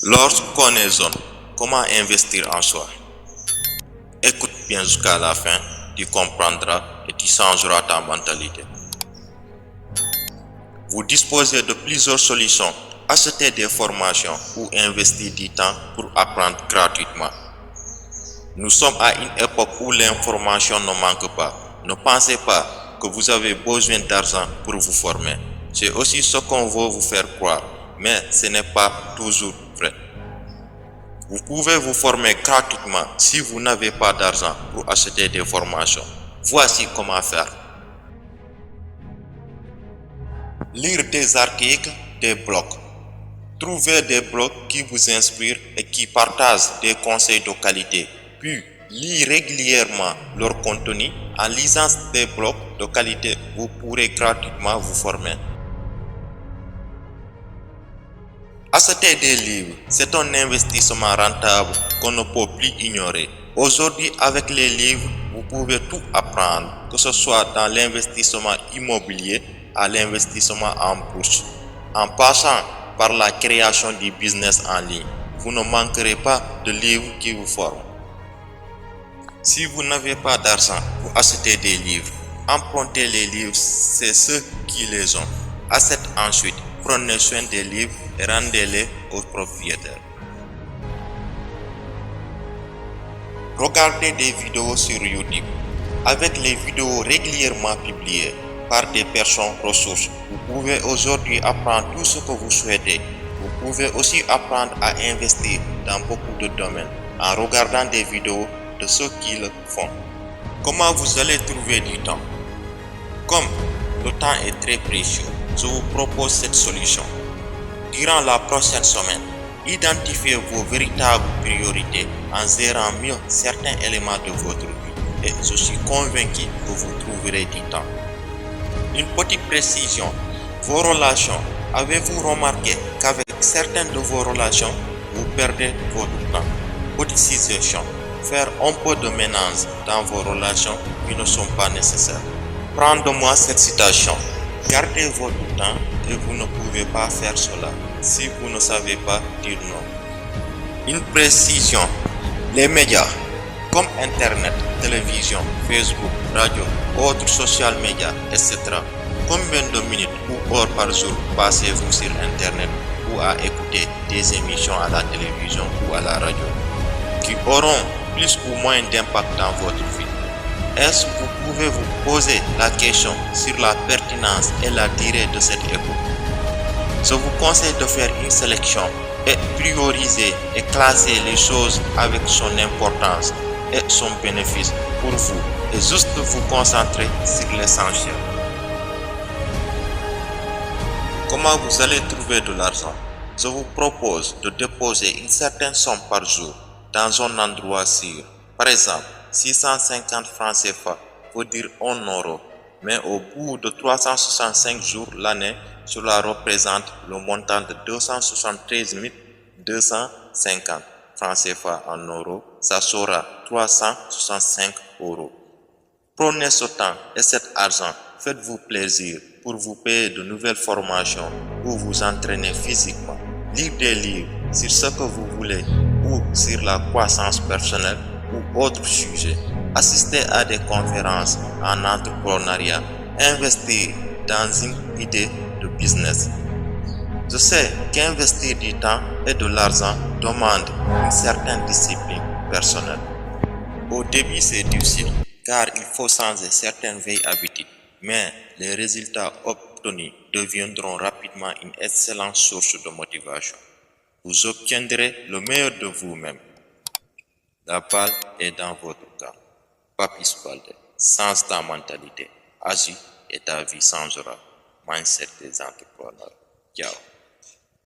Lorsqu'on est jeune, comment investir en soi? Écoute bien jusqu'à la fin, tu comprendras et tu changeras ta mentalité. Vous disposez de plusieurs solutions. Achetez des formations ou investir du temps pour apprendre gratuitement. Nous sommes à une époque où l'information ne manque pas. Ne pensez pas que vous avez besoin d'argent pour vous former. C'est aussi ce qu'on veut vous faire croire, mais ce n'est pas toujours vrai. Vous pouvez vous former gratuitement si vous n'avez pas d'argent pour acheter des formations. Voici comment faire. Lire des articles, des blogs. Trouvez des blogs qui vous inspirent et qui partagent des conseils de qualité. Puis, lisez régulièrement leur contenu. En lisant des blogs de qualité, vous pourrez gratuitement vous former. Acheter des livres, c'est un investissement rentable qu'on ne peut plus ignorer. Aujourd'hui, avec les livres, vous pouvez tout apprendre, que ce soit dans l'investissement immobilier à l'investissement en bourse. En passant par la création du business en ligne, vous ne manquerez pas de livres qui vous forment. Si vous n'avez pas d'argent pour acheter des livres, empruntez les livres, c'est ceux qui les ont. Achetez ensuite, prenez soin des livres et rendez-les aux propriétaires. Regardez des vidéos sur YouTube. Avec les vidéos régulièrement publiées par des personnes ressources, vous pouvez aujourd'hui apprendre tout ce que vous souhaitez. Vous pouvez aussi apprendre à investir dans beaucoup de domaines en regardant des vidéos de ceux qui le font. Comment vous allez trouver du temps? Comme le temps est très précieux, je vous propose cette solution. Durant la prochaine semaine, identifiez vos véritables priorités en gérant mieux certains éléments de votre vie et je suis convaincu que vous trouverez du temps. Une petite précision, vos relations. Avez-vous remarqué qu'avec certaines de vos relations, vous perdez votre temps? Petite suggestion, faire un peu de ménage dans vos relations qui ne sont pas nécessaires. Prends-moi cette citation. Gardez votre temps et vous ne pouvez pas faire cela si vous ne savez pas dire non. Une précision. Les médias comme Internet, télévision, Facebook, radio, autres social media, etc. Combien de minutes ou heures par jour passez-vous sur Internet ou à écouter des émissions à la télévision ou à la radio qui auront plus ou moins d'impact dans votre vie? Est-ce que vous pouvez vous poser la question sur la pertinence et la durée de cette écoute? Je vous conseille de faire une sélection et prioriser et classer les choses avec son importance et son bénéfice pour vous et juste vous concentrer sur l'essentiel. Comment vous allez trouver de l'argent? Je vous propose de déposer une certaine somme par jour dans un endroit sûr. Par exemple, 650 francs CFA veut dire 1 euro, mais au bout de 365 jours l'année, cela représente le montant de 273 250 francs CFA en euros, ça sera 365 euros. Prenez ce temps et cet argent, faites-vous plaisir pour vous payer de nouvelles formations ou vous entraîner physiquement. Lire des livres sur ce que vous voulez ou sur la croissance personnelle ou autres sujets. Assister à des conférences en entrepreneuriat. Investir dans une idée de business. Je sais qu'investir du temps et de l'argent demande une certaine discipline personnelle. Au début, c'est difficile car il faut changer certaines vieilles habitudes, mais les résultats obtenus deviendront rapidement une excellente source de motivation. Vous obtiendrez le meilleur de vous-même. La balle est dans votre camp. Papis Baldé, change ta mentalité, agis et ta vie changera. Mindset des entrepreneurs. Ciao.